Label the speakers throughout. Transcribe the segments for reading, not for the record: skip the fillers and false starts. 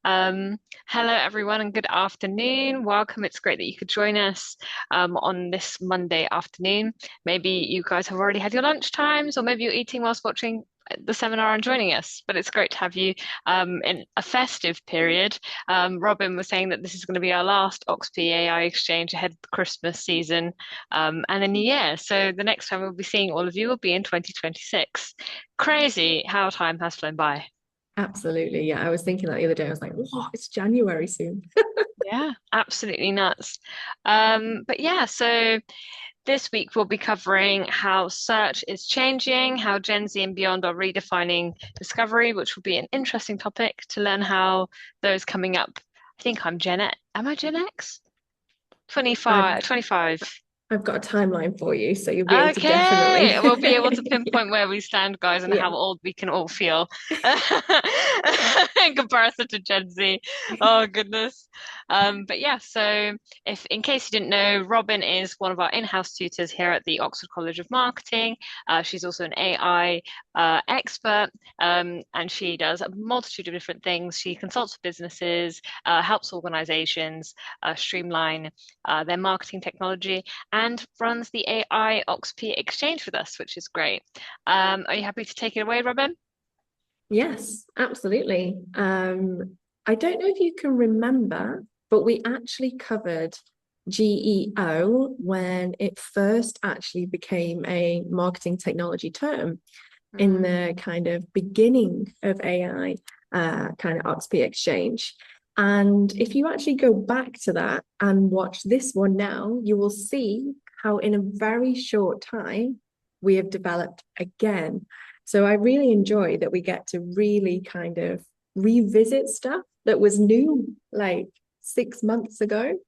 Speaker 1: Hello, everyone, and good afternoon. Welcome. It's great that you could join us on this Monday afternoon. Maybe you guys have already had your lunch times, or maybe you're eating whilst watching the seminar and joining us. But it's great to have you in a festive period. Robin was saying that this is going to be our last OXP AI exchange ahead of the Christmas season and the new year. So the next time we'll be seeing all of you will be in 2026. Crazy how time has flown by.
Speaker 2: Absolutely. Yeah. I was thinking that the other day. I was like, what? It's January soon.
Speaker 1: Yeah, absolutely nuts. But yeah, so this week we'll be covering how search is changing, how Gen Z and beyond are redefining discovery, which will be an interesting topic to learn how those coming up. I think I'm Gen X. Am I Gen X?
Speaker 2: I've
Speaker 1: 25, 25.
Speaker 2: I've got a timeline for you, so you'll be able to definitely.
Speaker 1: Okay, we'll be able to pinpoint where we stand, guys, and
Speaker 2: Yeah.
Speaker 1: how old we can all feel in comparison to Gen Z. Oh goodness. But yeah, so if in case you didn't know, Robin is one of our in-house tutors here at the Oxford College of Marketing. She's also an AI expert, and she does a multitude of different things. She consults for businesses, helps organizations streamline their marketing technology and runs the AI OXP exchange with us, which is great. Are you happy to take it away, Robin?
Speaker 2: Yes, absolutely. I don't know if you can remember, but we actually covered GEO when it first actually became a marketing technology term in the
Speaker 1: Mm.
Speaker 2: kind of beginning of AI, kind of OXP exchange. And if you actually go back to that and watch this one now, you will see how in a very short time we have developed again. So I really enjoy that we get to really kind of revisit stuff that was new like 6 months ago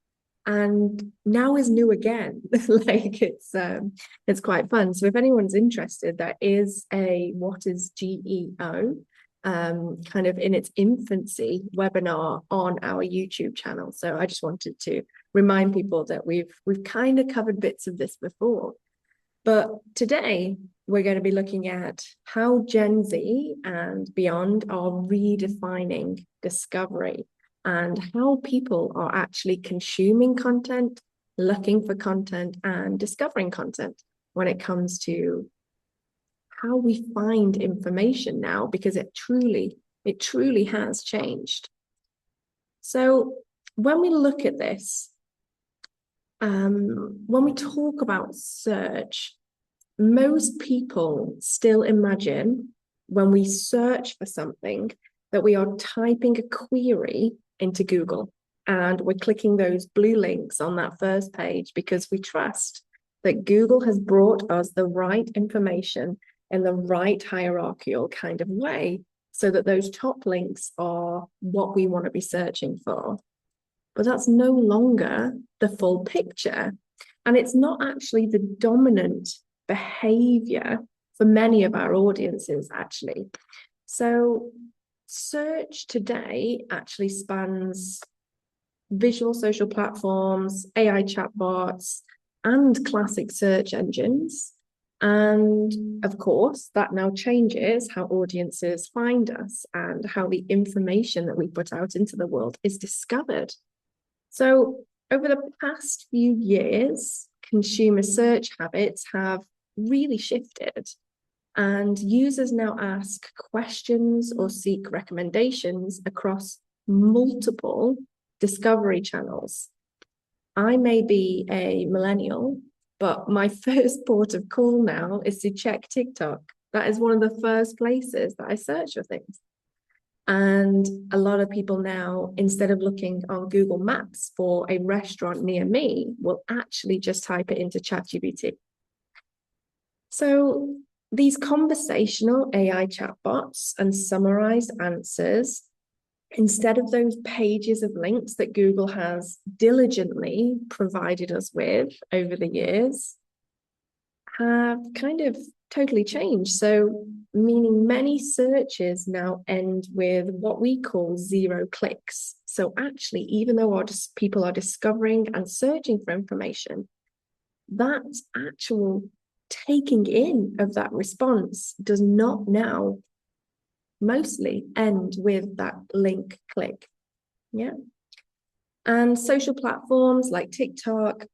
Speaker 2: and now is new again. Like it's quite fun. So if anyone's interested, there is a what is GEO kind of in its infancy webinar on our YouTube channel. So I just wanted to remind people that we've kind of covered bits of this before. But today we're going to be looking at how Gen Z and beyond are redefining discovery and how people are actually consuming content, looking for content, and discovering content when it comes to how we find information now, because it truly has changed. So when we look at this, when we talk about search, most people still imagine when we search for something that we are typing a query into Google and we're clicking those blue links on that first page because we trust that Google has brought us the right information in the right hierarchical kind of way so that those top links are what we want to be searching for. But that's no longer the full picture. And it's not actually the dominant behavior for many of our audiences, actually. So, search today actually spans visual social platforms, AI chatbots, and classic search engines. And of course, that now changes how audiences find us and how the information that we put out into the world is discovered. So, over the past few years, consumer search habits have really shifted, and users now ask questions or seek recommendations across multiple discovery channels. I may be a millennial, but my first port of call now is to check TikTok. That is one of the first places that I search for things. And a lot of people now, instead of looking on Google Maps for a restaurant near me, will actually just type it into ChatGPT. So these conversational AI chatbots and summarized answers, instead of those pages of links that Google has diligently provided us with over the years, have kind of totally changed. So, meaning many searches now end with what we call zero clicks. So, actually, even though people are discovering and searching for information, that actual taking in of that response does not now mostly end with that link click. Yeah. And social platforms like TikTok,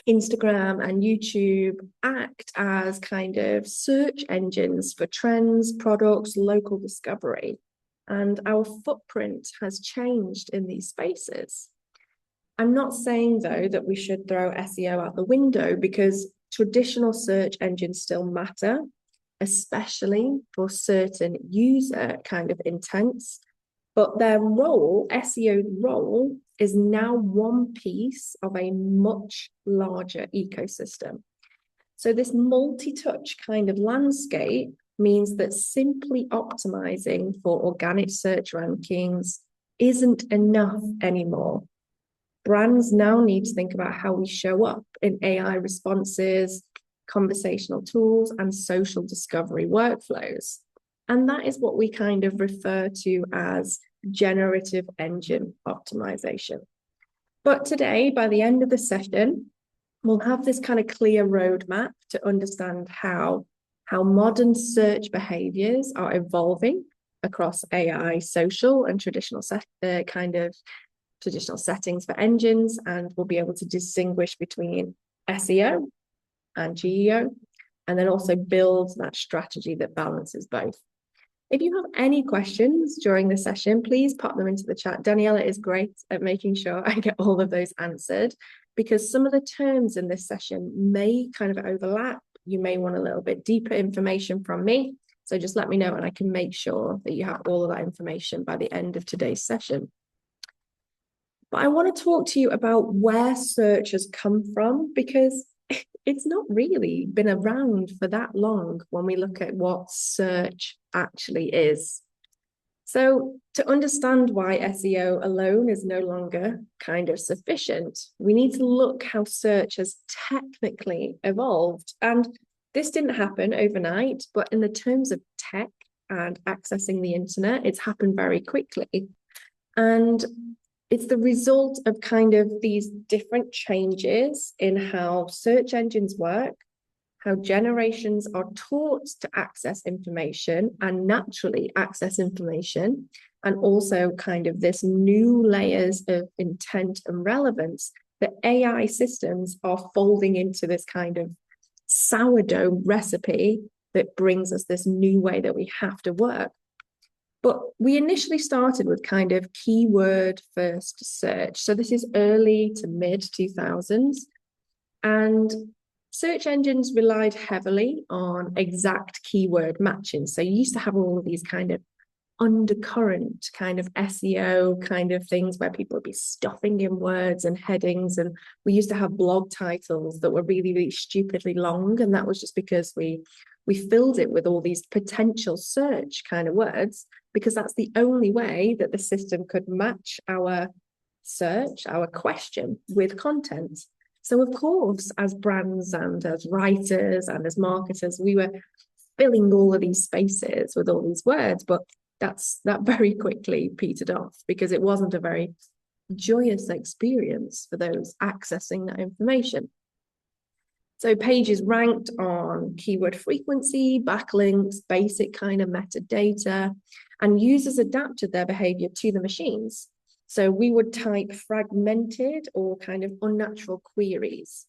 Speaker 2: Instagram, and YouTube act as kind of search engines for trends, products, local discovery. And our footprint has changed in these spaces. I'm not saying, though, that we should throw SEO out the window, because traditional search engines still matter, especially for certain user kind of intents. But their role, SEO's role, is now one piece of a much larger ecosystem. So this multi-touch kind of landscape means that simply optimizing for organic search rankings isn't enough anymore. Brands now need to think about how we show up in AI responses, conversational tools, and social discovery workflows. And that is what we kind of refer to as generative engine optimization. But today, by the end of the session, we'll have this kind of clear roadmap to understand how modern search behaviors are evolving across AI, social, and traditional traditional settings for engines, and we'll be able to distinguish between SEO and GEO, and then also build that strategy that balances both. If you have any questions during the session, please pop them into the chat. Daniela is great at making sure I get all of those answered, because some of the terms in this session may kind of overlap. You may want a little bit deeper information from me. So just let me know and I can make sure that you have all of that information by the end of today's session. But I want to talk to you about where search has come from, because it's not really been around for that long when we look at what search actually is. So to understand why SEO alone is no longer kind of sufficient, we need to look how search has technically evolved. And this didn't happen overnight, but in the terms of tech and accessing the internet, it's happened very quickly. And it's the result of kind of these different changes in how search engines work, how generations are taught to access information and naturally access information, and also kind of this new layers of intent and relevance that AI systems are folding into this kind of sourdough recipe that brings us this new way that we have to work. But we initially started with kind of keyword first search. So this is early to mid 2000s. And search engines relied heavily on exact keyword matching. So you used to have all of these kind of undercurrent kind of SEO kind of things where people would be stuffing in words and headings. And we used to have blog titles that were really, really stupidly long. And that was just because we filled it with all these potential search kind of words, because that's the only way that the system could match our search, our question, with content. So of course, as brands and as writers and as marketers, we were filling all of these spaces with all these words, but that very quickly petered off because it wasn't a very joyous experience for those accessing that information. So pages ranked on keyword frequency, backlinks, basic kind of metadata, and users adapted their behavior to the machines. So we would type fragmented or kind of unnatural queries.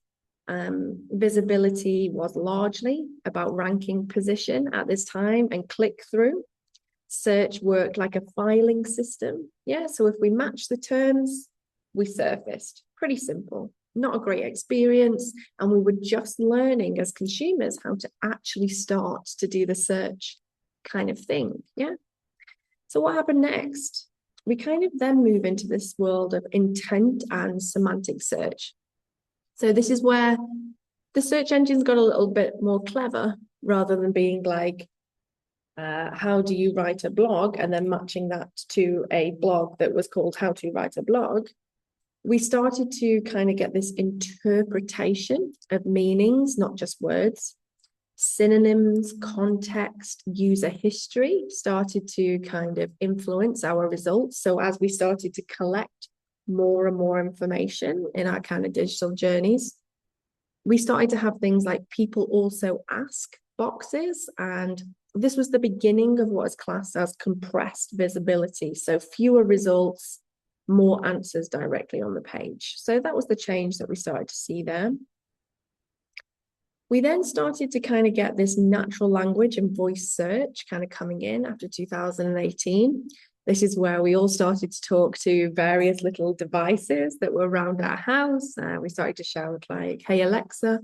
Speaker 2: Visibility was largely about ranking position at this time and click through. Search worked like a filing system. Yeah, so if we match the terms, we surfaced. Pretty simple. Not a great experience. And we were just learning as consumers how to actually start to do the search kind of thing. Yeah. So what happened next? We kind of then move into this world of intent and semantic search. So this is where the search engines got a little bit more clever, rather than being like, how do you write a blog, and then matching that to a blog that was called How to Write a Blog. We started to kind of get this interpretation of meanings, not just words. Synonyms, context, user history started to kind of influence our results. So as we started to collect more and more information in our kind of digital journeys, we started to have things like people also ask boxes, and this was the beginning of what is classed as compressed visibility. So fewer results, more answers directly on the page. So that was the change that we started to see there. We then started to kind of get this natural language and voice search kind of coming in after 2018. This is where we all started to talk to various little devices that were around our house. We started to shout like, "Hey, Alexa,"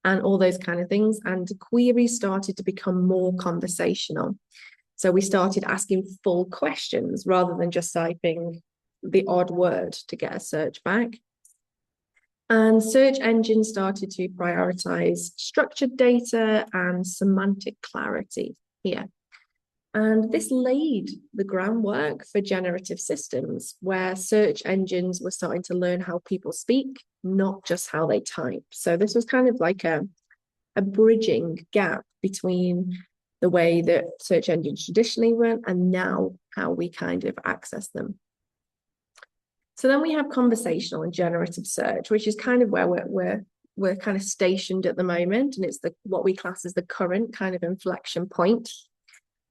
Speaker 2: and all those kind of things. And queries started to become more conversational. So we started asking full questions rather than just typing the odd word to get a search back. And search engines started to prioritize structured data and semantic clarity here. And this laid the groundwork for generative systems, where search engines were starting to learn how people speak, not just how they type. So this was kind of like a bridging gap between the way that search engines traditionally went and now how we kind of access them. So then we have conversational and generative search, which is kind of where we're kind of stationed at the moment, and it's what we class as the current kind of inflection point.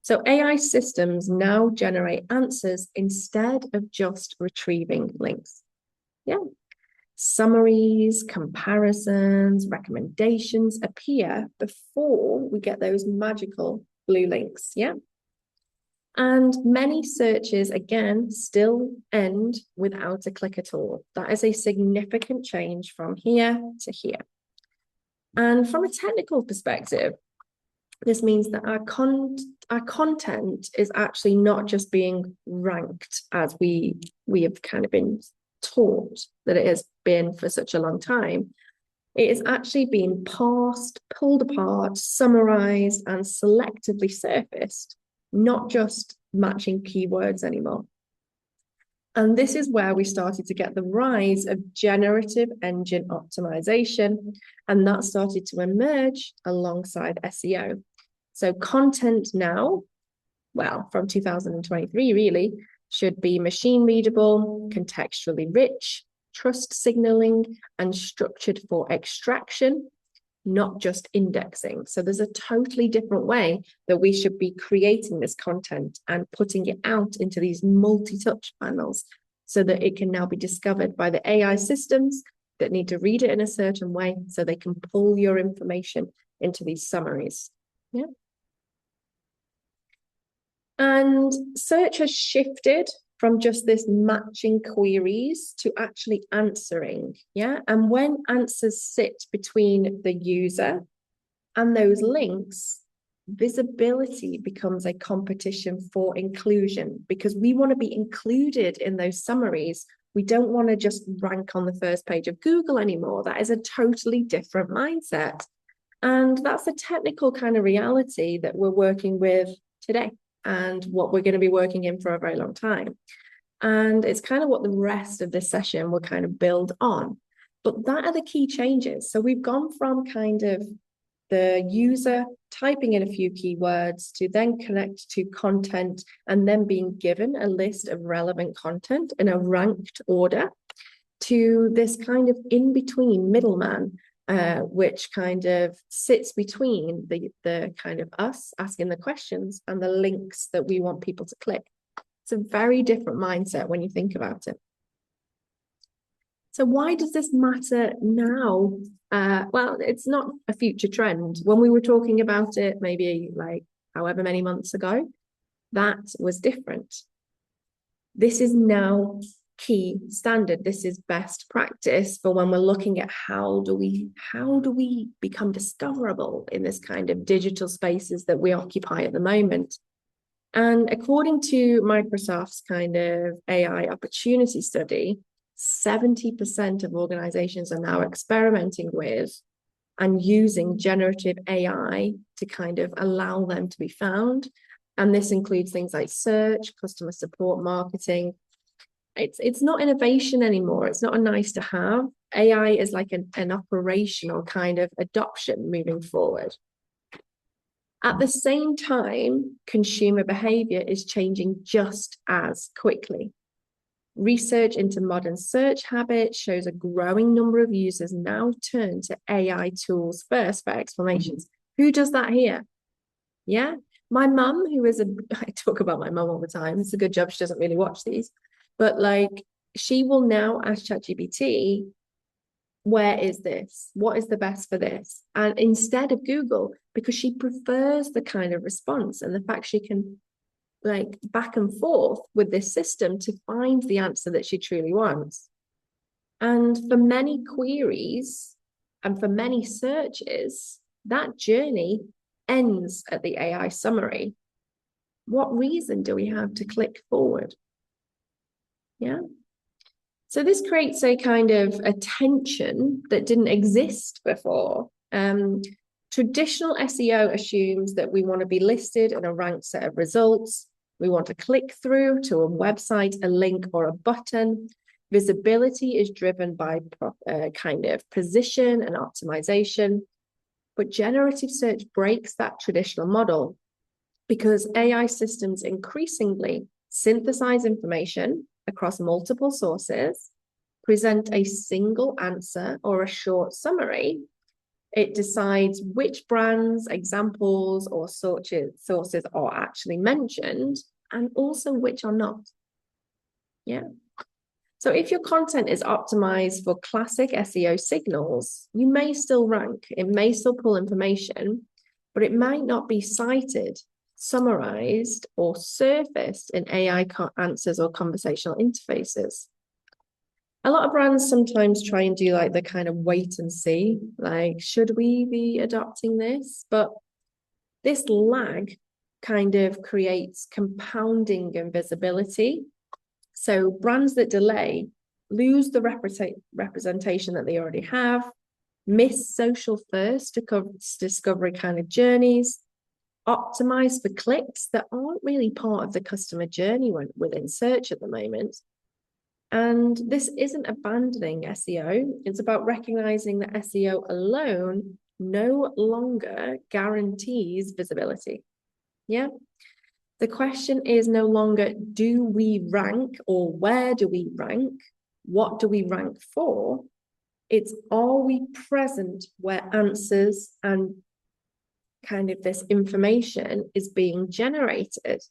Speaker 2: So AI systems now generate answers instead of just retrieving links. Yeah. Summaries, comparisons, recommendations appear before we get those magical blue links. Yeah. And many searches, again, still end without a click at all. That is a significant change from here to here. And from a technical perspective, this means that our content is actually not just being ranked as we have kind of been taught that it has been for such a long time. It is actually being parsed, pulled apart, summarized, and selectively surfaced, not just matching keywords anymore. And this is where we started to get the rise of generative engine optimization, and that started to emerge alongside SEO. So content now, well, from 2023 really, should be machine readable, contextually rich, trust signaling, and structured for extraction, not just indexing. So there's a totally different way that we should be creating this content and putting it out into these multi-touch panels so that it can now be discovered by the AI systems that need to read it in a certain way so they can pull your information into these summaries. Yeah. And search has shifted from just this matching queries to actually answering. Yeah. And when answers sit between the user and those links, visibility becomes a competition for inclusion because we want to be included in those summaries. We don't want to just rank on the first page of Google anymore. That is a totally different mindset. And that's a technical kind of reality that we're working with today and what we're going to be working in for a very long time. And it's kind of what the rest of this session will kind of build on. But that are the key changes. So we've gone from kind of the user typing in a few keywords to then connect to content and then being given a list of relevant content in a ranked order to this kind of in-between middleman, which kind of sits between the kind of us asking the questions and the links that we want people to click. It's a very different mindset when you think about it. So why does this matter now? Well, it's not a future trend. When we were talking about it, maybe like however many months ago, that was different. This is now key standard. This is best practice for when we're looking at how do we become discoverable in this kind of digital spaces that we occupy at the moment. And according to Microsoft's kind of AI opportunity study, 70% of organizations are now experimenting with and using generative AI to kind of allow them to be found. And this includes things like search, customer support, marketing. It's not innovation anymore. It's not a nice to have. AI is like an operational kind of adoption moving forward. At the same time, consumer behavior is changing just as quickly. Research into modern search habits shows a growing number of users now turn to AI tools first for explanations. Who does that here? Yeah. My mum, I talk about my mum all the time. It's a good job she doesn't really watch these. But like she will now ask ChatGPT, where is this? What is the best for this? And instead of Google, because she prefers the kind of response and the fact she can like back and forth with this system to find the answer that she truly wants. And for many queries and for many searches, that journey ends at the AI summary. What reason do we have to click forward? Yeah. So this creates a kind of a tension that didn't exist before. Traditional SEO assumes that we want to be listed in a ranked set of results. We want to click through to a website, a link, or a button. Visibility is driven by kind of position and optimization. But generative search breaks that traditional model because AI systems increasingly synthesize information across multiple sources, present a single answer or a short summary. It decides which brands, examples, or sources are actually mentioned, and also which are not. Yeah. So if your content is optimized for classic SEO signals, you may still rank, it may still pull information, but it might not be cited, summarized, or surfaced in AI answers or conversational interfaces. A lot of brands sometimes try and do like the kind of wait and see, like, should we be adopting this? But this lag kind of creates compounding invisibility. So brands that delay lose the representation that they already have, miss social first discovery kind of journeys, optimize for clicks that aren't really part of the customer journey within search at the moment. And this isn't abandoning SEO. It's about recognizing that SEO alone no longer guarantees visibility. Yeah. The question is no longer, do we rank or where do we rank? What do we rank for? It's, are we present where answers and kind of this information is being generated?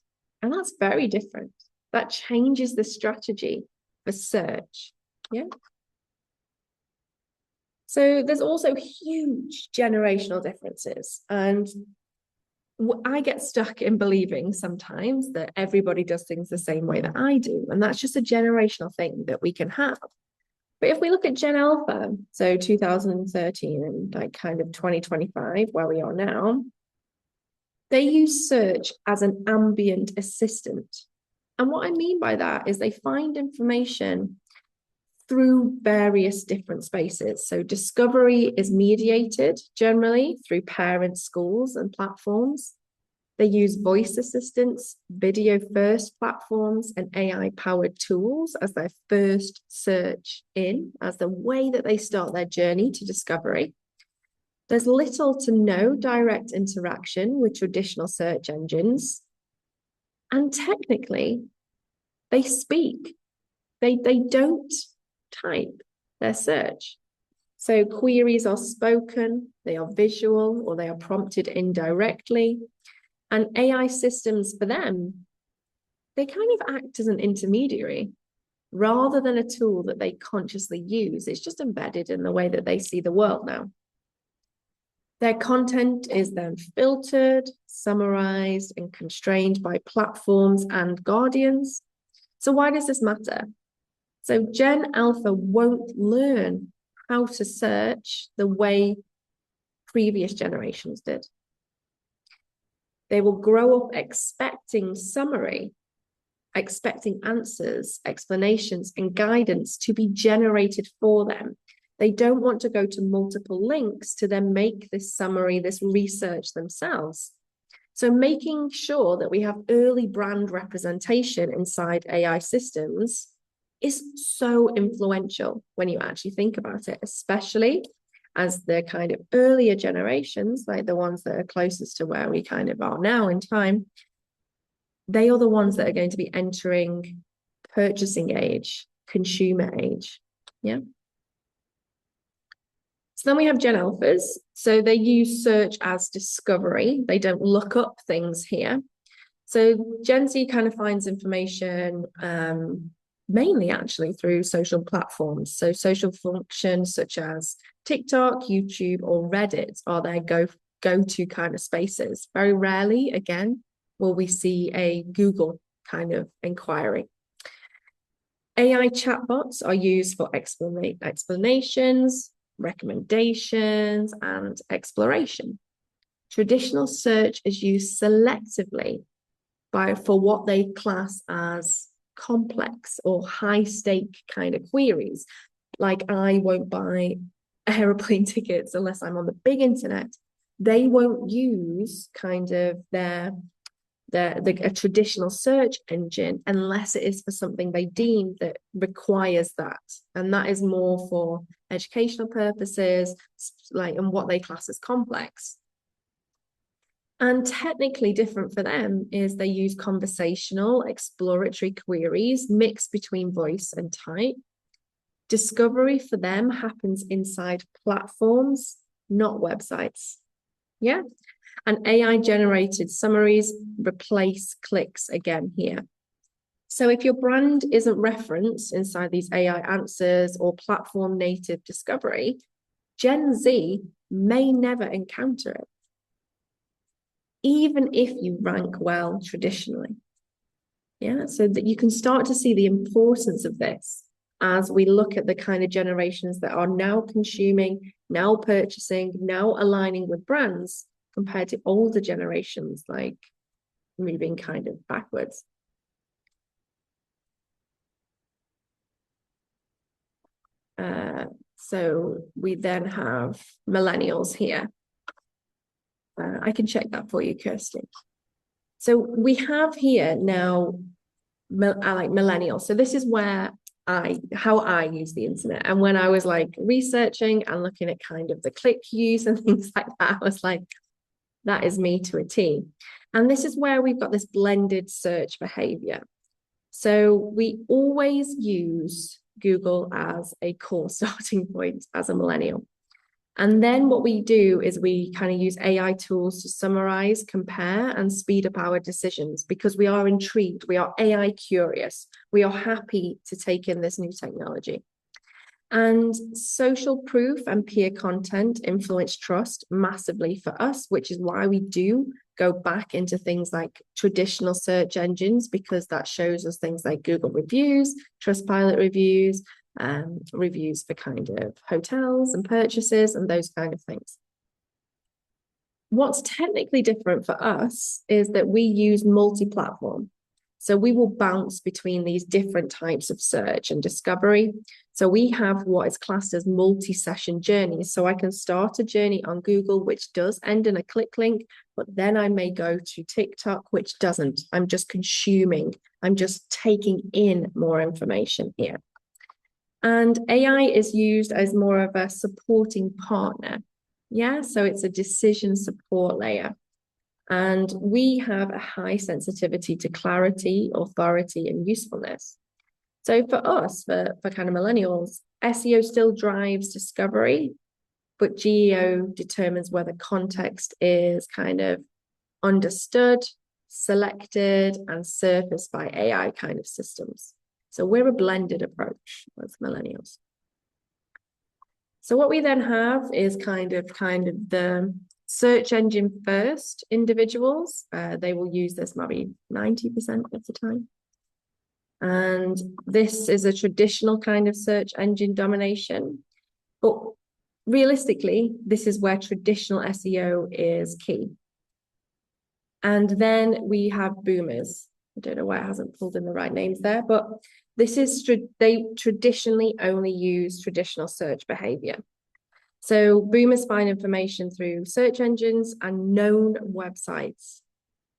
Speaker 2: And that's very different. That changes the strategy for search. Yeah. So there's also huge generational differences. And I get stuck in believing sometimes that everybody does things the same way that I do. And that's just a generational thing that we can have. But if we look at Gen Alpha, so 2013 and like kind of 2025, where we are now, they use search as an ambient assistant. And what I mean by that is they find information through various different spaces. So discovery is mediated generally through parents, schools, and platforms. They use voice assistants, video first platforms, and AI powered tools as their first search in, as the way that they start their journey to discovery. There's little to no direct interaction with traditional search engines. And technically, they speak. They don't type their search. So queries are spoken, they are visual, or they are prompted indirectly. And AI systems for them, they kind of act as an intermediary rather than a tool that they consciously use. It's just embedded in the way that they see the world now. Their content is then filtered, summarized, and constrained by platforms and guardians. So why does this matter? So Gen Alpha won't learn how to search the way previous generations did. They will grow up expecting summary, expecting answers, explanations, and guidance to be generated for them. They don't want to go to multiple links to then make this summary, this research themselves. So making sure that we have early brand representation inside AI systems is so influential when you actually think about it, especially as the kind of earlier generations, like the ones that are closest to where we kind of are now in time, they are the ones that are going to be entering purchasing age, consumer age. Yeah. So then we have Gen Alphas. So they use search as discovery. They don't look up things here. So Gen Z kind of finds information mainly actually through social platforms. So social functions such as TikTok, YouTube, or Reddit are their go-to kind of spaces. Very rarely, again, will we see a Google kind of inquiry. AI chatbots are used for explanations, recommendations, and exploration. Traditional search is used selectively for what they class as complex or high stake kind of queries. Like, I won't buy aeroplane tickets unless I'm on the big internet. They won't use kind of a traditional search engine unless it is for something they deem that requires that. And that is more for educational purposes, like, and what they class as complex. And technically different for them is they use conversational exploratory queries mixed between voice and type. Discovery for them happens inside platforms, not websites. Yeah. And AI generated summaries replace clicks again here. So if your brand isn't referenced inside these AI answers or platform native discovery, Gen Z may never encounter it, even if you rank well traditionally. Yeah, so that you can start to see the importance of this as we look at the kind of generations that are now consuming, now purchasing, now aligning with brands compared to older generations, like moving kind of backwards. So we then have millennials here. I can check that for you, Kirsty. So we have here now, I like millennials. So this is where how I use the internet. And when I was like researching and looking at kind of the click use and things like that, I was like, that is me to a T. And this is where we've got this blended search behavior. So we always use Google as a core starting point as a millennial. And then what we do is we kind of use AI tools to summarize, compare, and speed up our decisions because we are intrigued. We are AI curious. We are happy to take in this new technology. And social proof and peer content influence trust massively for us, which is why we do go back into things like traditional search engines, because that shows us things like Google reviews, Trustpilot reviews, reviews for kind of hotels and purchases and those kind of things. What's technically different for us is that we use multi-platform. So we will bounce between these different types of search and discovery. So we have what is classed as multi-session journeys. So I can start a journey on Google, which does end in a click link, but then I may go to TikTok, which doesn't. I'm just consuming. I'm just taking in more information here. And AI is used as more of a supporting partner. Yeah, so it's a decision support layer. And we have a high sensitivity to clarity, authority, and usefulness. So for us, for kind of millennials, SEO still drives discovery, but GEO determines whether context is kind of understood, selected, and surfaced by AI kind of systems. So we're a blended approach with millennials. So what we then have is kind of the search engine first individuals. They will use this maybe 90% of the time. And this is a traditional kind of search engine domination. But realistically, this is where traditional SEO is key. And then we have boomers. I don't know why it hasn't pulled in the right names there, but this is, they traditionally only use traditional search behavior. So boomers find information through search engines and known websites.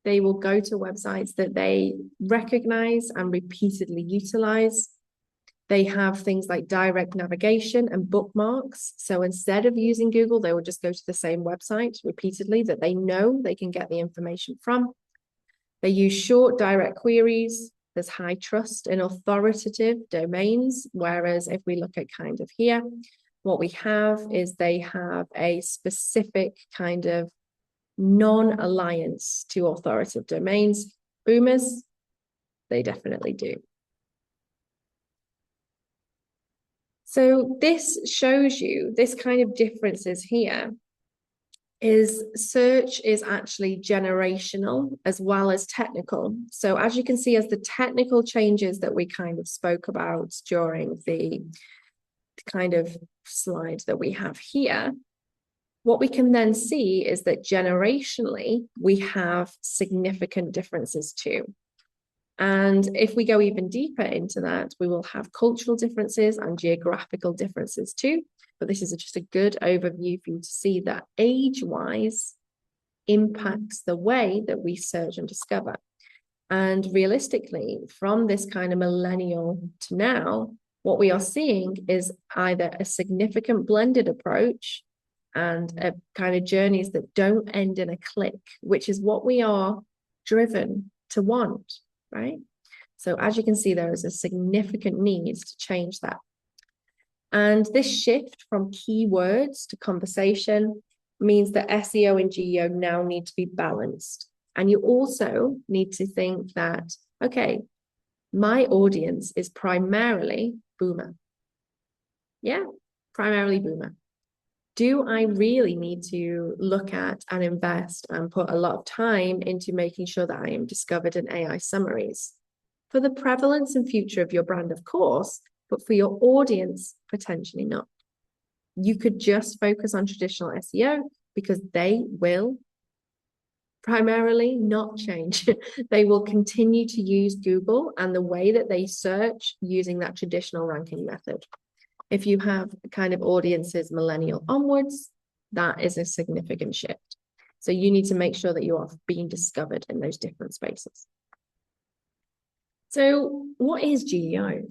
Speaker 2: They will go to websites that they recognize and repeatedly utilize. They have things like direct navigation and bookmarks. So instead of using Google, they will just go to the same website repeatedly that they know they can get the information from. They use short direct queries. There's high trust in authoritative domains. Whereas if we look at kind of here, what we have is they have a specific kind of non-alliance to authoritative domains. Boomers, they definitely do. So this shows you this kind of differences here is search is actually generational as well as technical. So as you can see, as the technical changes that we kind of spoke about during the kind of slide that we have here, what we can then see is that generationally, we have significant differences too. And if we go even deeper into that, we will have cultural differences and geographical differences too. But this is just a good overview for you to see that age-wise impacts the way that we search and discover. And realistically, from this kind of millennial to now, what we are seeing is either a significant blended approach and a kind of journeys that don't end in a click, which is what we are driven to want, right? So as you can see, there is a significant need to change that. And this shift from keywords to conversation means that SEO and GEO now need to be balanced. And you also need to think that, okay, my audience is primarily boomer. Yeah, primarily boomer. Do I really need to look at and invest and put a lot of time into making sure that I am discovered in AI summaries? For the prevalence and future of your brand, of course, but for your audience, potentially not. You could just focus on traditional SEO because they will primarily not change. They will continue to use Google and the way that they search using that traditional ranking method. If you have kind of audiences millennial onwards, that is a significant shift. So you need to make sure that you are being discovered in those different spaces. So what is GEO?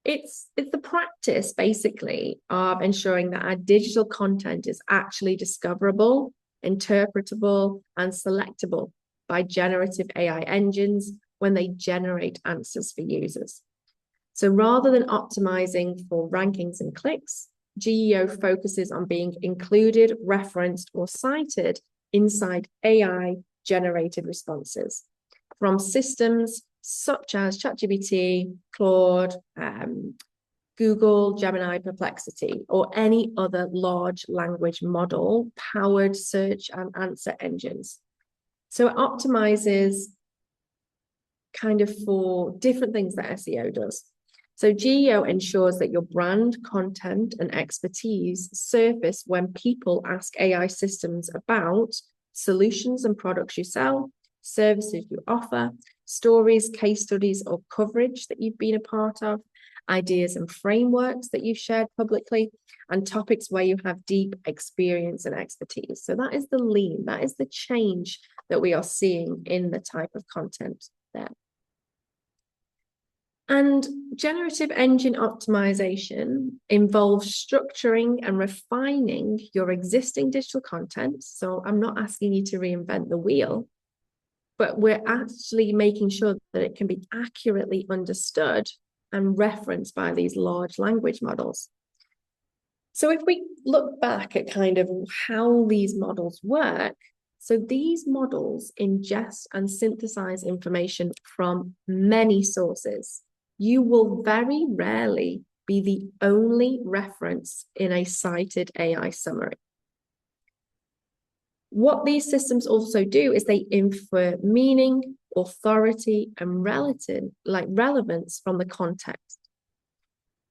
Speaker 2: It's the practice basically of ensuring that our digital content is actually discoverable, interpretable, and selectable by generative AI engines when they generate answers for users. So rather than optimizing for rankings and clicks, GEO focuses on being included, referenced, or cited inside AI-generated responses from systems such as ChatGPT, Claude, Google, Gemini, Perplexity, or any other large language model powered search and answer engines. So it optimizes kind of for different things that SEO does. So GEO ensures that your brand, content, and expertise surface when people ask AI systems about solutions and products you sell, services you offer, stories, case studies, or coverage that you've been a part of, ideas and frameworks that you've shared publicly, and topics where you have deep experience and expertise. So that is the lean, that is the change that we are seeing in the type of content there. And generative engine optimization involves structuring and refining your existing digital content. So I'm not asking you to reinvent the wheel, but we're actually making sure that it can be accurately understood and referenced by these large language models. So if we look back at kind of how these models work, so these models ingest and synthesize information from many sources. You will very rarely be the only reference in a cited AI summary. What these systems also do is they infer meaning, authority, and relevance from the context.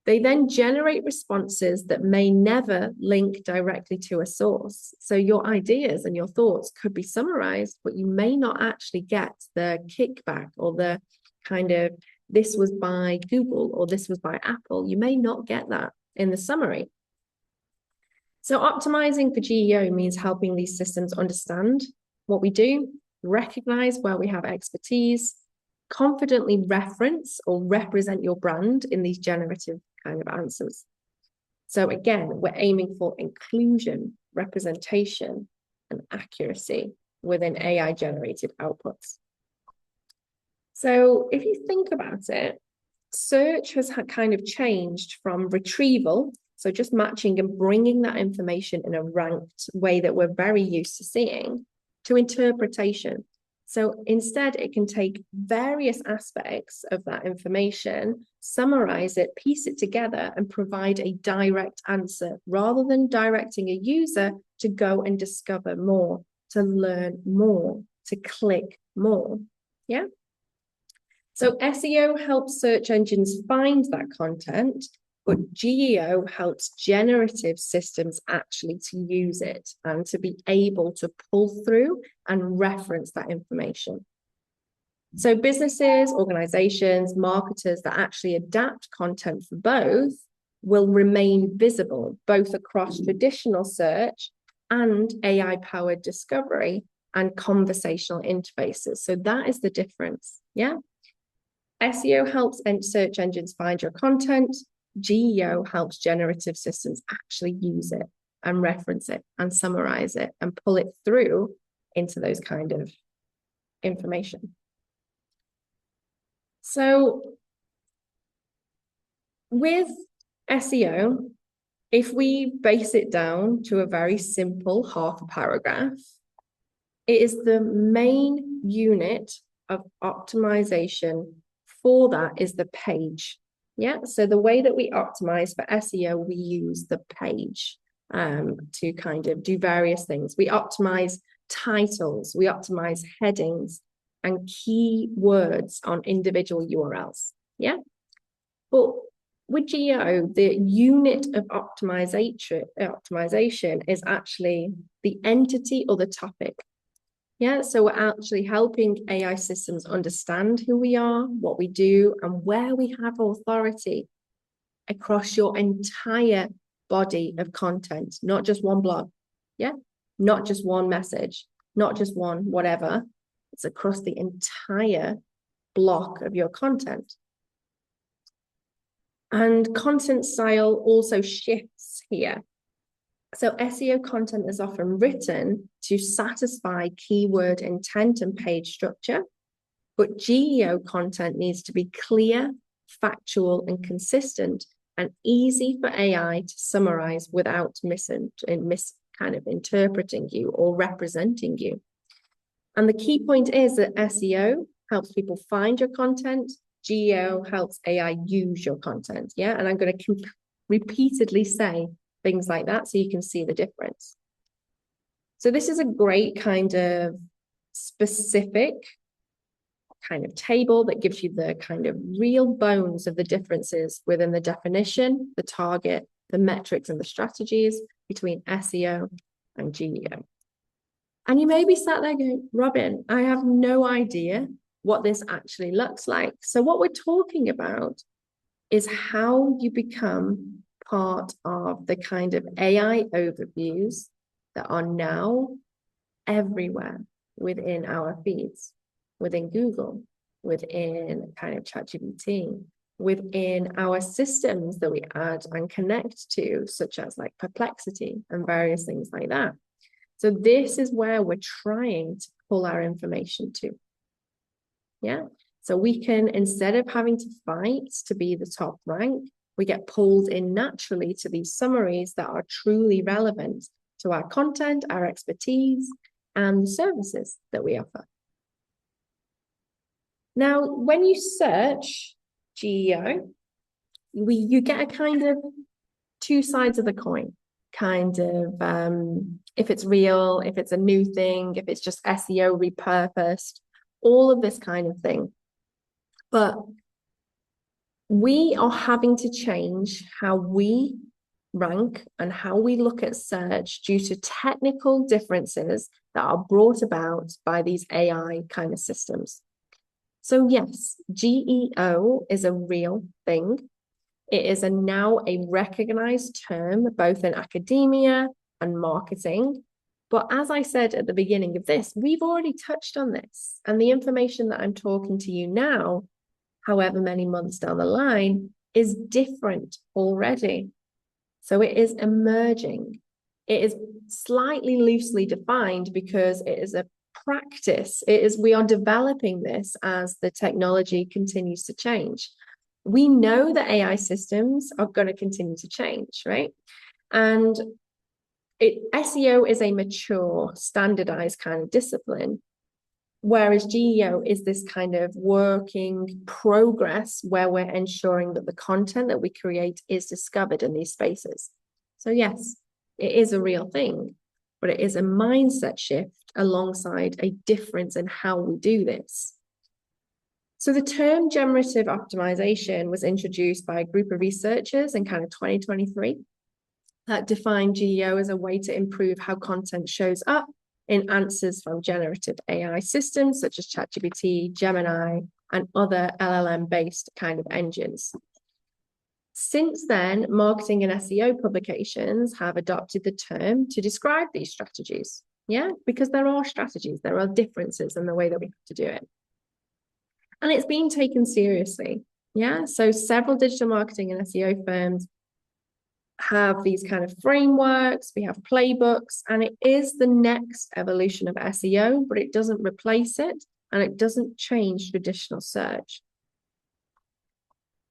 Speaker 2: They then generate responses that may never link directly to a source. So your ideas and your thoughts could be summarized, but you may not actually get the kickback or the kind of this was by Google or this was by Apple. You may not get that in the summary. So optimizing for GEO means helping these systems understand what we do, recognize where we have expertise, confidently reference or represent your brand in these generative kind of answers. So again, we're aiming for inclusion, representation, and accuracy within AI-generated outputs. So if you think about it, search has kind of changed from retrieval, so just matching and bringing that information in a ranked way that we're very used to seeing, to interpretation. So instead, it can take various aspects of that information, summarize it, piece it together, and provide a direct answer rather than directing a user to go and discover more, to learn more, to click more. Yeah. So SEO helps search engines find that content, but GEO helps generative systems actually to use it and to be able to pull through and reference that information. So businesses, organizations, marketers that actually adapt content for both will remain visible, both across traditional search and AI-powered discovery and conversational interfaces. So that is the difference, yeah? SEO helps search engines find your content. GEO helps generative systems actually use it and reference it and summarize it and pull it through into those kind of information. So with SEO, if we base it down to a very simple half a paragraph, it is the main unit of optimization for that is the page. Yeah, so the way that we optimize for SEO, we use the page to kind of do various things. We optimize titles, we optimize headings and key words on individual URLs. Yeah, but with GEO, the unit of optimization is actually the entity or the topic. Yeah, so we're actually helping AI systems understand who we are, what we do, and where we have authority across your entire body of content, not just one blog. Yeah, not just one message, not just one whatever. It's across the entire block of your content. And content style also shifts here. So SEO content is often written to satisfy keyword intent and page structure, but GEO content needs to be clear, factual, and consistent, and easy for AI to summarize without kind of interpreting you or representing you. And the key point is that SEO helps people find your content. GEO helps AI use your content. Yeah, and I'm going to repeatedly say things like that so you can see the difference. So this is a great kind of specific kind of table that gives you the kind of real bones of the differences within the definition, the target, the metrics, and the strategies between SEO and GEO. And you may be sat there going, Robin, I have no idea what this actually looks like. So what we're talking about is how you become part of the kind of AI overviews that are now everywhere within our feeds, within Google, within kind of ChatGPT, within our systems that we add and connect to, such as like Perplexity and various things like that. So this is where we're trying to pull our information to. Yeah. So we can, instead of having to fight to be the top rank, we get pulled in naturally to these summaries that are truly relevant to our content, our expertise, and the services that we offer. Now, when you search GEO, you get a kind of two sides of the coin, kind of if it's real, if it's a new thing, if it's just SEO repurposed, all of this kind of thing. But we are having to change how we rank and how we look at search due to technical differences that are brought about by these AI kind of systems. So yes, GEO is a real thing. It is now a recognized term, both in academia and marketing. But as I said at the beginning of this, we've already touched on this. And the information that I'm talking to you now, however many months down the line, is different already. So it is emerging. It is slightly loosely defined because it is a practice. We are developing this as the technology continues to change. We know that AI systems are going to continue to change, right? And SEO is a mature, standardized kind of discipline. Whereas GEO is this kind of working progress where we're ensuring that the content that we create is discovered in these spaces. So yes, it is a real thing, but it is a mindset shift alongside a difference in how we do this. So the term generative optimization was introduced by a group of researchers in kind of 2023 that defined GEO as a way to improve how content shows up in answers from generative AI systems such as ChatGPT, Gemini, and other LLM-based kind of engines. Since then, marketing and SEO publications have adopted the term to describe these strategies. Yeah, because there are strategies, there are differences in the way that we have to do it. And it's being taken seriously. Yeah, so several digital marketing and SEO firms have these kind of frameworks, we have playbooks, and it is the next evolution of SEO, but it doesn't replace it and it doesn't change traditional search.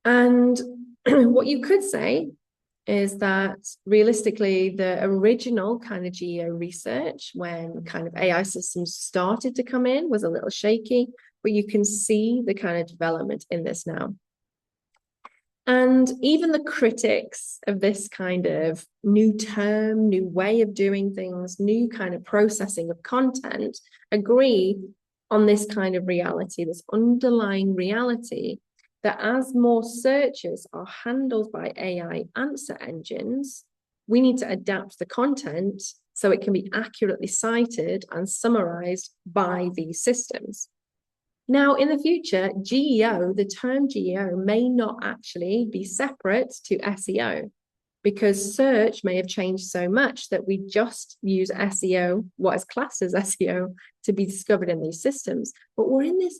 Speaker 2: And what you could say is that realistically, the original kind of GEO research, when kind of AI systems started to come in, was a little shaky, but you can see the kind of development in this now. And even the critics of this kind of new term, new way of doing things, new kind of processing of content agree on this kind of reality, this underlying reality that as more searches are handled by AI answer engines, we need to adapt the content so it can be accurately cited and summarized by these systems. Now, in the future, GEO, the term GEO, may not actually be separate to SEO because search may have changed so much that we just use SEO, what is classed as SEO, to be discovered in these systems. But we're in this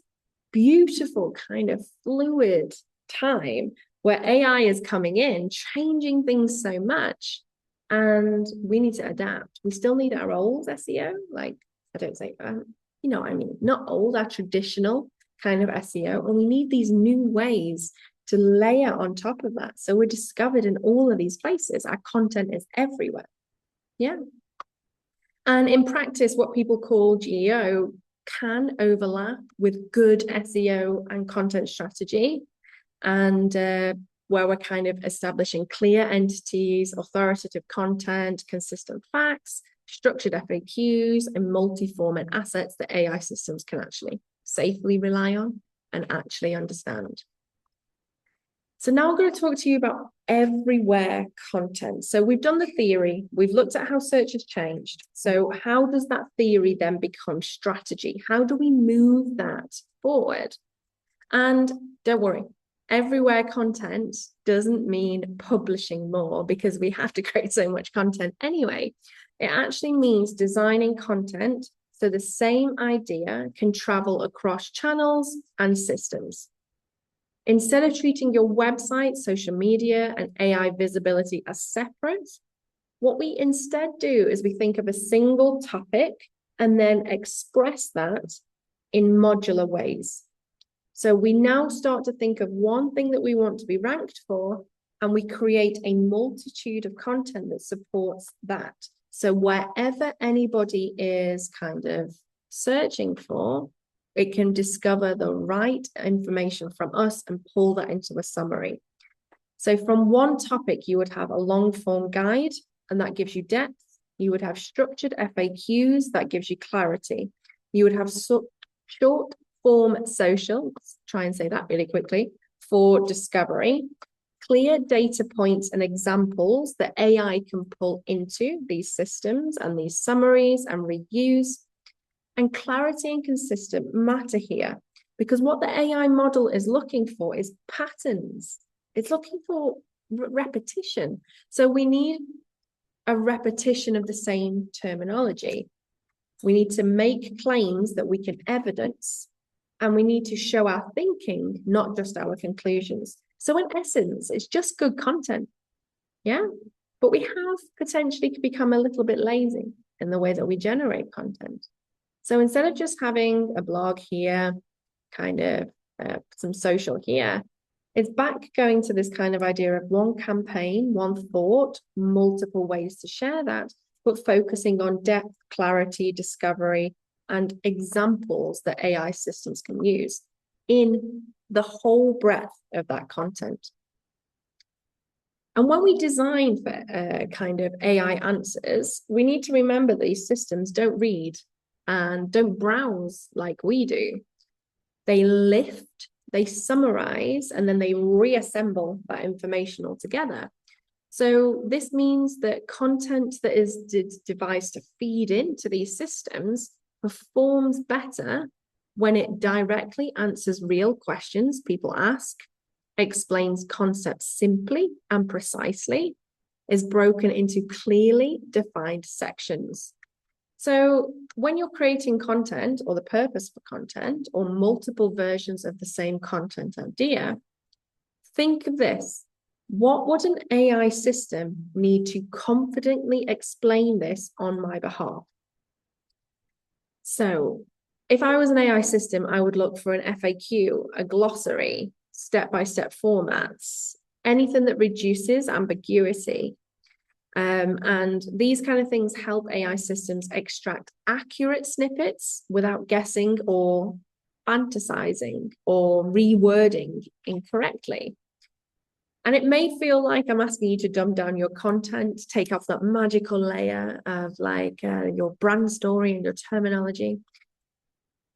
Speaker 2: beautiful kind of fluid time where AI is coming in, changing things so much, and we need to adapt. We still need our old SEO, like I don't say, you know what I mean, not old, our traditional kind of SEO, and we need these new ways to layer on top of that. So we're discovered in all of these places. Our content is everywhere. Yeah. And in practice, what people call GEO can overlap with good SEO and content strategy, and where we're kind of establishing clear entities, authoritative content, consistent facts, structured FAQs, and multi-format assets that AI systems can actually safely rely on and actually understand. So now I'm going to talk to you about everywhere content. So we've done the theory, we've looked at how search has changed. So how does that theory then become strategy? How do we move that forward? And don't worry, everywhere content doesn't mean publishing more because we have to create so much content anyway. It actually means designing content so the same idea can travel across channels and systems. Instead of treating your website, social media, and AI visibility as separate, what we instead do is we think of a single topic and then express that in modular ways. So we now start to think of one thing that we want to be ranked for, and we create a multitude of content that supports that. So wherever anybody is kind of searching for, it can discover the right information from us and pull that into a summary. So from one topic, you would have a long form guide, and that gives you depth. You would have structured FAQs, that gives you clarity. You would have short form social, let's try and say that really quickly, for discovery. Clear data points and examples that AI can pull into these systems and these summaries and reuse. And clarity and consistent matter here because what the AI model is looking for is patterns. It's looking for repetition. So we need a repetition of the same terminology. We need to make claims that we can evidence, and we need to show our thinking, not just our conclusions. So in essence, it's just good content. Yeah. But we have potentially become a little bit lazy in the way that we generate content. So instead of just having a blog here, kind of some social here, it's back going to this kind of idea of one campaign, one thought, multiple ways to share that, but focusing on depth, clarity, discovery, and examples that AI systems can use in the whole breadth of that content. And when we design for kind of AI answers, we need to remember these systems don't read and don't browse like we do. They lift, they summarize, and then they reassemble that information all together. So this means that content that is devised to feed into these systems performs better when it directly answers real questions people ask, explains concepts simply and precisely, is broken into clearly defined sections. So when you're creating content or the purpose for content or multiple versions of the same content idea, think of this. What would an AI system need to confidently explain this on my behalf? So if I was an AI system, I would look for an FAQ, a glossary, step-by-step formats, anything that reduces ambiguity. And these kind of things help AI systems extract accurate snippets without guessing or fantasizing or rewording incorrectly. And it may feel like I'm asking you to dumb down your content, take off that magical layer of like your brand story and your terminology.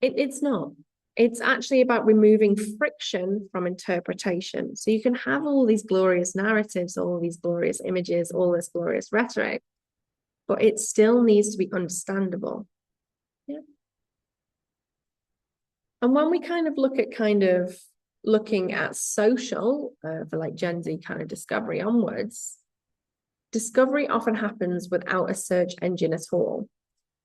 Speaker 2: It's not. It's actually about removing friction from interpretation. So you can have all these glorious narratives, all these glorious images, all this glorious rhetoric, but it still needs to be understandable. Yeah. And when we kind of look at looking at social for like Gen Z kind of discovery onwards, discovery often happens without a search engine at all.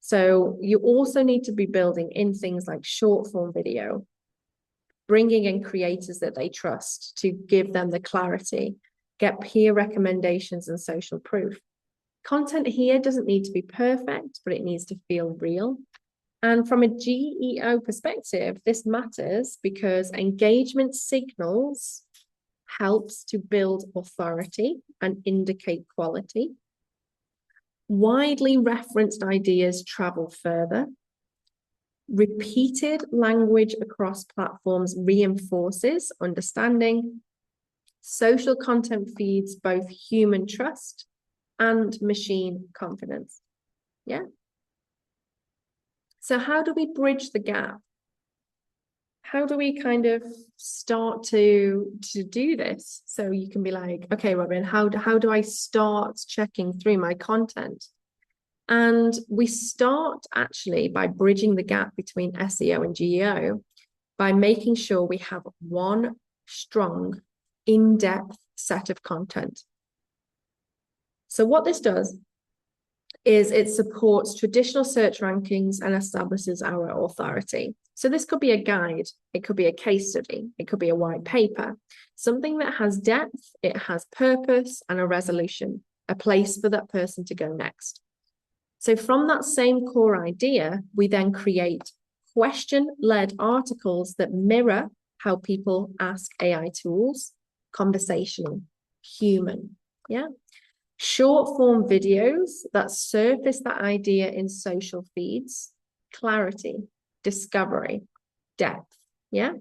Speaker 2: So you also need to be building in things like short form video, bringing in creators that they trust to give them the clarity, get peer recommendations and social proof. Content here doesn't need to be perfect, but it needs to feel real. And from a GEO perspective, this matters because engagement signals helps to build authority and indicate quality. Widely referenced ideas travel further. Repeated language across platforms reinforces understanding. Social content feeds both human trust and machine confidence. Yeah. So how do we bridge the gap? How do we kind of start to do this? So you can be like, okay, Robin, how do I start checking through my content? And we start actually by bridging the gap between SEO and GEO by making sure we have one strong, in-depth set of content. So what this does is it supports traditional search rankings and establishes our authority. So this could be a guide, it could be a case study, it could be a white paper, something that has depth, it has purpose and a resolution, a place for that person to go next. So from that same core idea, we then create question-led articles that mirror how people ask AI tools, conversational, human, yeah? Short form videos that surface that idea in social feeds, clarity, discovery, depth, yeah?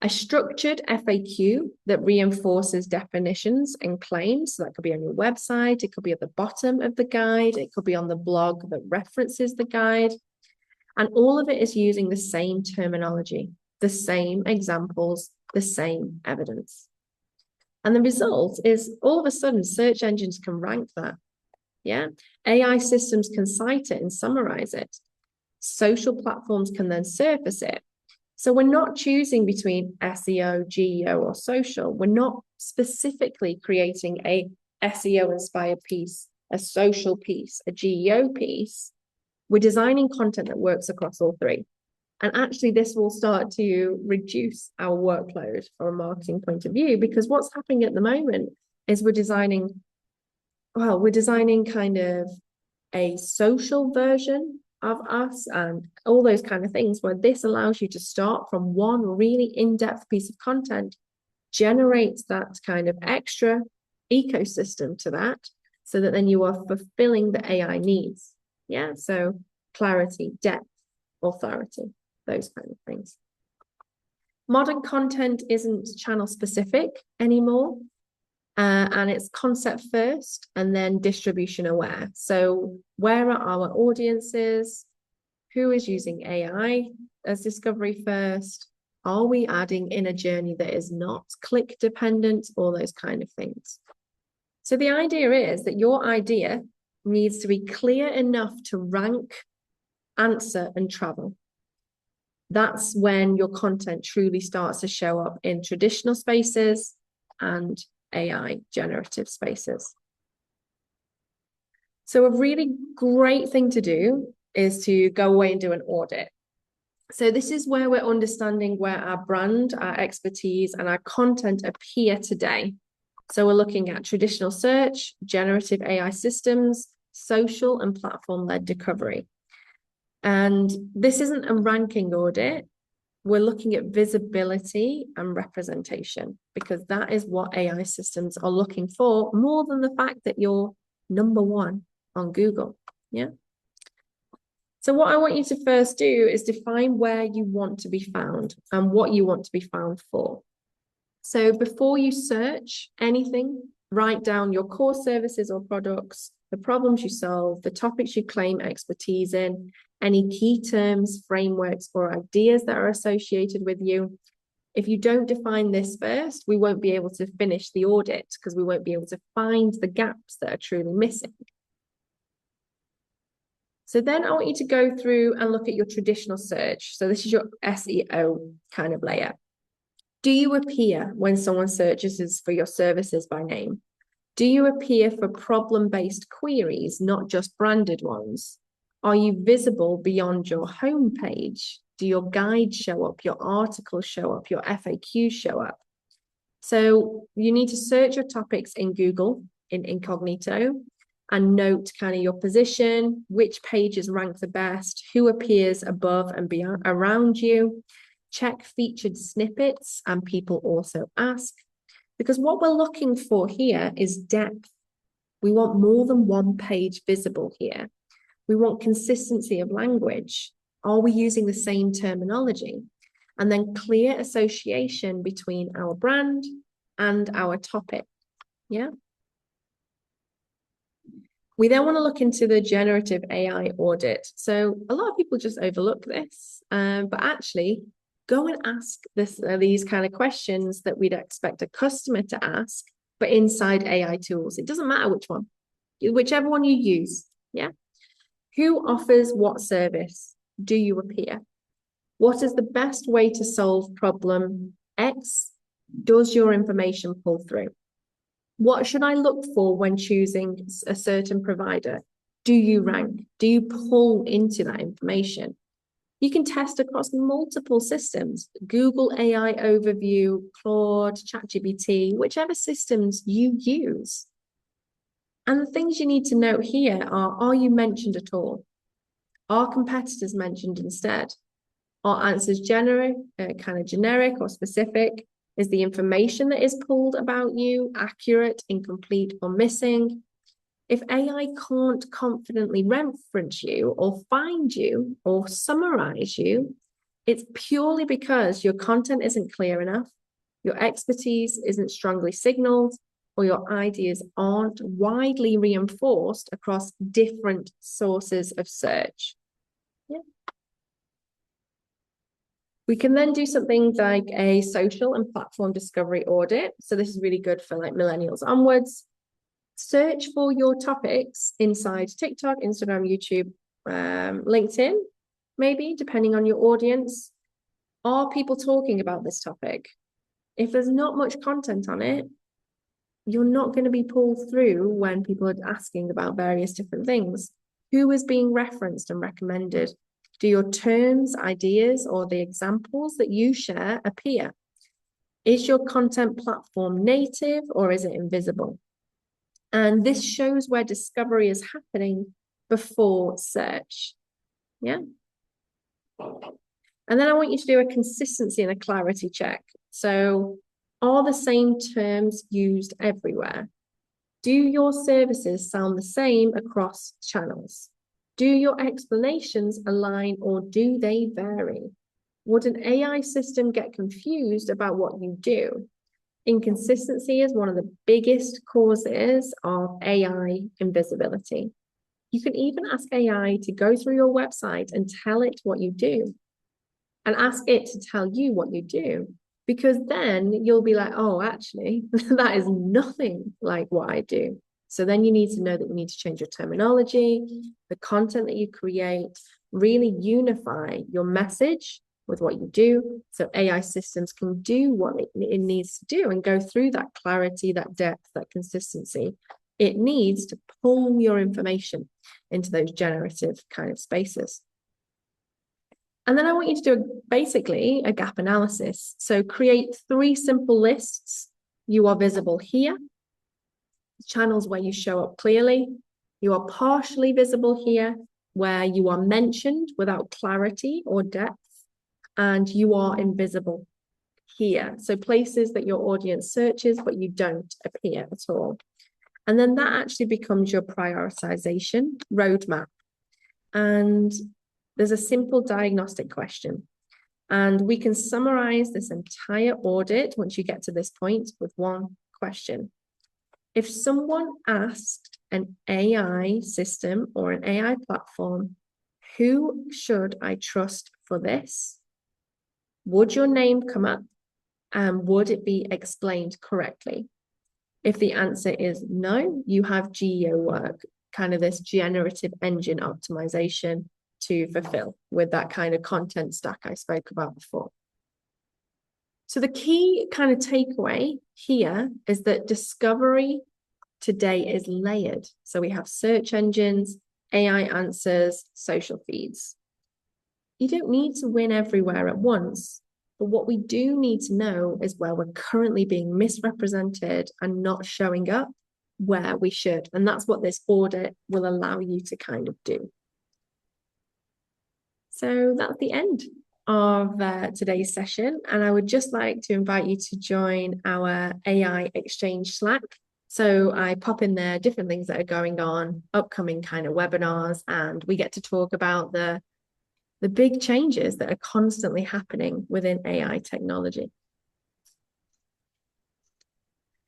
Speaker 2: A structured FAQ that reinforces definitions and claims. So that could be on your website, it could be at the bottom of the guide, it could be on the blog that references the guide. And all of it is using the same terminology, the same examples, the same evidence. And the result is all of a sudden search engines can rank that. Yeah. AI systems can cite it and summarize it. Social platforms can then surface it. So we're not choosing between SEO, GEO, or social. We're not specifically creating a SEO inspired piece, a social piece, a GEO piece. We're designing content that works across all three. And actually, this will start to reduce our workload from a marketing point of view, because what's happening at the moment is we're designing kind of a social version of us and all those kind of things, where this allows you to start from one really in-depth piece of content, generates that kind of extra ecosystem to that, so that then you are fulfilling the AI needs. Yeah, so clarity, depth, authority, those kind of things. Modern content isn't channel specific anymore. And it's concept first and then distribution aware. So where are our audiences? Who is using AI as discovery first? Are we adding in a journey that is not click dependent? All those kind of things. So the idea is that your idea needs to be clear enough to rank, answer, and travel. That's when your content truly starts to show up in traditional spaces and AI generative spaces. So a really great thing to do is to go away and do an audit. So this is where we're understanding where our brand, our expertise, and our content appear today. So we're looking at traditional search, generative AI systems, social and platform-led discovery. And this isn't a ranking audit. We're looking at visibility and representation because that is what AI systems are looking for more than the fact that you're number one on Google. Yeah. So what I want you to first do is define where you want to be found and what you want to be found for. So before you search anything, write down your core services or products, the problems you solve, the topics you claim expertise in, any key terms, frameworks, or ideas that are associated with you. If you don't define this first, we won't be able to finish the audit because we won't be able to find the gaps that are truly missing. So then I want you to go through and look at your traditional search. So this is your SEO kind of layer. Do you appear when someone searches for your services by name? Do you appear for problem-based queries, not just branded ones? Are you visible beyond your homepage? Do your guides show up? Your articles show up? Your FAQs show up? So you need to search your topics in Google in incognito and note kind of your position, which pages rank the best, who appears above and beyond around you. Check featured snippets, and people also ask. Because what we're looking for here is depth. We want more than one page visible here. We want consistency of language. Are we using the same terminology? And then clear association between our brand and our topic. Yeah. We then want to look into the generative AI audit. So a lot of people just overlook this, but actually go and ask these kind of questions that we'd expect a customer to ask, but inside AI tools. It doesn't matter which one, whichever one you use. Yeah. Who offers what service? Do you appear? What is the best way to solve problem X? Does your information pull through? What should I look for when choosing a certain provider? Do you rank? Do you pull into that information? You can test across multiple systems, Google AI Overview, Claude, ChatGPT, whichever systems you use. And the things you need to note here are you mentioned at all? Are competitors mentioned instead? Are answers kind of generic or specific? Is the information that is pulled about you accurate, incomplete, or missing? If AI can't confidently reference you or find you or summarize you, it's purely because your content isn't clear enough, your expertise isn't strongly signaled, or your ideas aren't widely reinforced across different sources of search. Yeah. We can then do something like a social and platform discovery audit. So this is really good for like millennials onwards. Search for your topics inside TikTok, Instagram, YouTube, LinkedIn, maybe, depending on your audience. Are people talking about this topic? If there's not much content on it, you're not going to be pulled through when people are asking about various different things. Who is being referenced and recommended? Do your terms, ideas, or the examples that you share appear? Is your content platform native or is it invisible? And this shows where discovery is happening before search. Yeah. And then I want you to do a consistency and a clarity check. So are the same terms used everywhere? Do your services sound the same across channels? Do your explanations align or do they vary? Would an AI system get confused about what you do? Inconsistency is one of the biggest causes of AI invisibility. You can even ask AI to go through your website and tell it what you do, and ask it to tell you what you do. Because then you'll be like, oh, actually, that is nothing like what I do. So then you need to know that you need to change your terminology, the content that you create, really unify your message with what you do so AI systems can do what it needs to do and go through that clarity, that depth, that consistency. It needs to pull your information into those generative kind of spaces. And then I want you to do basically a gap analysis. So create 3 simple lists. You are visible here, channels where you show up clearly. You are partially visible here, where you are mentioned without clarity or depth. And you are invisible here. So places that your audience searches, but you don't appear at all. And then that actually becomes your prioritization roadmap. And there's a simple diagnostic question. And we can summarize this entire audit once you get to this point with one question. If someone asked an AI system or an AI platform, who should I trust for this? Would your name come up? And would it be explained correctly? If the answer is no, you have GEO work, kind of this generative engine optimization to fulfill with that kind of content stack I spoke about before. So the key kind of takeaway here is that discovery today is layered. So we have search engines, AI answers, social feeds. You don't need to win everywhere at once, but what we do need to know is where we're currently being misrepresented and not showing up where we should. And that's what this audit will allow you to kind of do. So that's the end of today's session. And I would just like to invite you to join our AI Exchange Slack. So I pop in there different things that are going on, upcoming kind of webinars, and we get to talk about the big changes that are constantly happening within AI technology.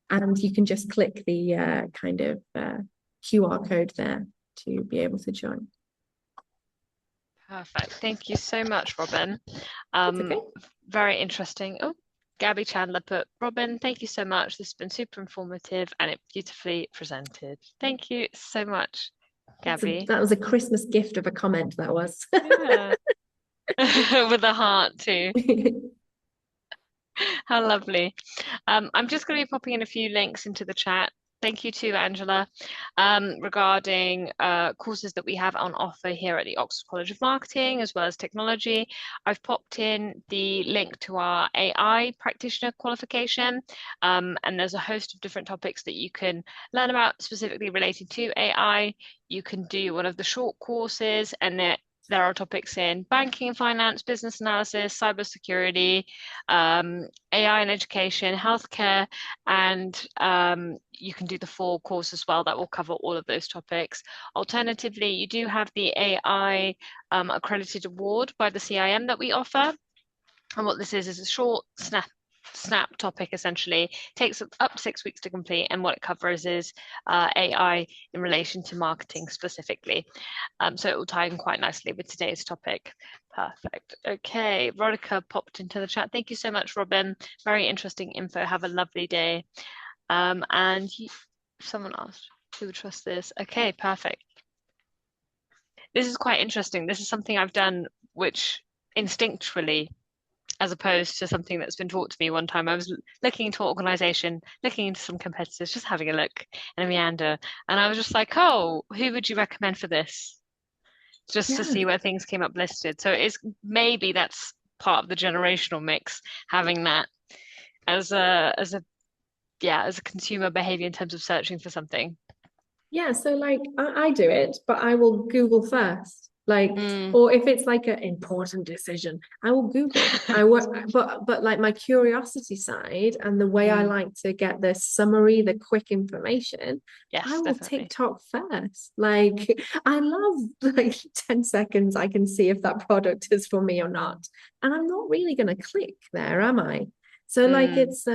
Speaker 2: And you can just click the kind of QR code there to be able to join.
Speaker 1: Perfect. Thank you so much, Robin.
Speaker 2: Okay.
Speaker 1: Very interesting. Oh, Gabby Chandler put, Robin, thank you so much. This has been super informative and it beautifully presented. Thank you so much, Gabby.
Speaker 2: That was a Christmas gift of a comment, that was.
Speaker 1: Yeah. With a heart too. How lovely. I'm just going to be popping in a few links into the chat. Thank you to Angela regarding courses that we have on offer here at the Oxford College of Marketing, as well as technology. I've popped in the link to our AI practitioner qualification, and there's a host of different topics that you can learn about specifically related to AI. You can do one of the short courses, and there are topics in banking and finance, business analysis, cybersecurity, AI and education, healthcare, and you can do the full course as well that will cover all of those topics. Alternatively, you do have the AI accredited award by the CIM that we offer. And what this is a short snap topic essentially. Takes up 6 weeks to complete, and what it covers is AI in relation to marketing specifically. So it will tie in quite nicely with today's topic. Perfect. Okay, Veronica popped into the chat. Thank you so much, Robin. Very interesting info. Have a lovely day. Someone asked, who would trust this? Okay, perfect. This is quite interesting. This is something I've done which instinctually, as opposed to something that's been taught to me. One time I was looking into an organization, looking into some competitors, just having a look and a meander. And I was just like, oh, who would you recommend for this? Just to see where things came up listed. So it's maybe that's part of the generational mix, having that as a consumer behavior in terms of searching for something.
Speaker 2: Yeah, so like I do it, but I will Google first. Like,
Speaker 1: Mm,
Speaker 2: or if it's like an important decision, I will Google. I work, but like my curiosity side and the way I
Speaker 1: mm.
Speaker 2: like to get the summary, the quick information, I
Speaker 1: Yes,
Speaker 2: will
Speaker 1: definitely.
Speaker 2: TikTok first. Like, I love like 10 seconds, I can see if that product is for me or not. And I'm not really gonna click there, am I? So like
Speaker 1: Mm,
Speaker 2: it's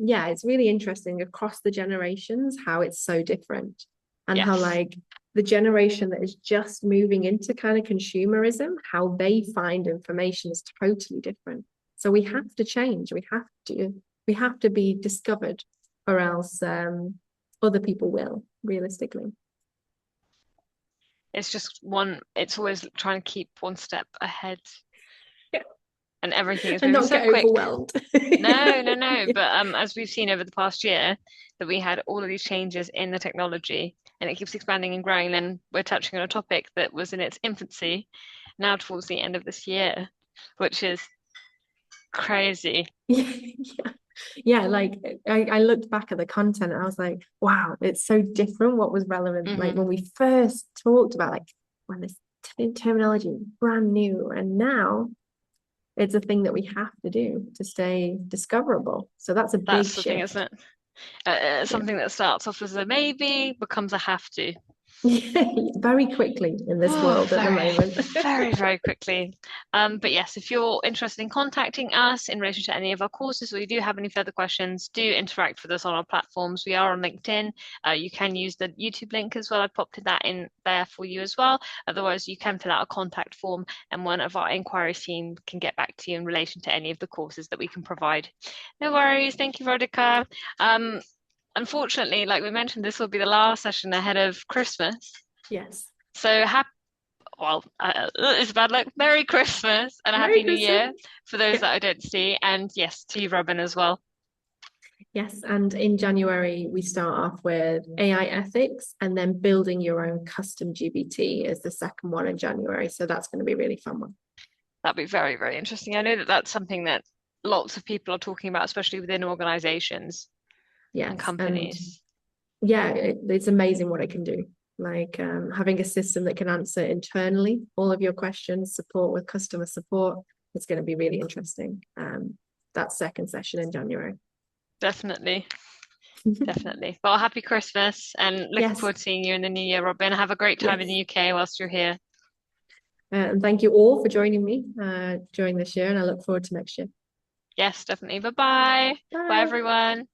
Speaker 2: yeah, it's really interesting across the generations how it's so different and how
Speaker 1: yes.
Speaker 2: like the generation that is just moving into kind of consumerism, how they find information is totally different. So we have to change. We have to be discovered, or else other people will, realistically.
Speaker 1: It's just one, it's always trying to keep one step ahead,
Speaker 2: Yeah.
Speaker 1: and everything is
Speaker 2: And
Speaker 1: moving
Speaker 2: not
Speaker 1: so
Speaker 2: get
Speaker 1: quick.
Speaker 2: overwhelmed.
Speaker 1: No, no, no.
Speaker 2: Yeah.
Speaker 1: But as we've seen over the past year, that we had all of these changes in the technology and it keeps expanding and growing. Then we're touching on a topic that was in its infancy now towards the end of this year, which is crazy.
Speaker 2: Yeah. Yeah, like I looked back at the content and I was like, wow, it's so different what was relevant. Like
Speaker 1: Hmm.
Speaker 2: when we first talked about like when this terminology was brand new and now it's a thing that we have to do to stay discoverable. So that's a big
Speaker 1: That's the thing,
Speaker 2: shift.
Speaker 1: isn't it?
Speaker 2: Yeah.
Speaker 1: Something that starts off as a maybe becomes a have to.
Speaker 2: Very quickly in this
Speaker 1: Oh,
Speaker 2: world at the
Speaker 1: very,
Speaker 2: moment.
Speaker 1: very, very quickly. But yes, if you're interested in contacting us in relation to any of our courses or you do have any further questions, do interact with us on our platforms. We are on LinkedIn. You can use the YouTube link as well. I popped that in there for you as well. Otherwise, you can fill out a contact form and one of our inquiries team can get back to you in relation to any of the courses that we can provide. No worries. Thank you, Rodica. Um, Unfortunately, like we mentioned, this will be the last session ahead of Christmas.
Speaker 2: Yes.
Speaker 1: So happy well, it's bad luck. Merry Christmas and a
Speaker 2: Merry
Speaker 1: Happy New
Speaker 2: Christmas.
Speaker 1: Year for those
Speaker 2: Yeah.
Speaker 1: that I don't see. And yes, to you, Robin, as well.
Speaker 2: Yes. And in January, we start off with AI ethics and then building your own custom GBT is the second one in January. So that's going to be a really fun one.
Speaker 1: That'd be very, very interesting. I know that that's something that lots of people are talking about, especially within organizations and
Speaker 2: Yes. And
Speaker 1: companies.
Speaker 2: yeah, it's amazing what it can do. Like having a system that can answer internally all of your questions, support with customer support. It's going to be really interesting. That second session in January.
Speaker 1: Definitely, definitely. Well, happy Christmas and looking
Speaker 2: Yes,
Speaker 1: forward to seeing you in the new year, Robin. Have a great time in the
Speaker 2: yes.
Speaker 1: UK whilst you're here.
Speaker 2: And thank you all for joining me during this year, and I look forward to next year.
Speaker 1: Yes, definitely. Bye-bye. Bye,
Speaker 2: Bye.
Speaker 1: everyone.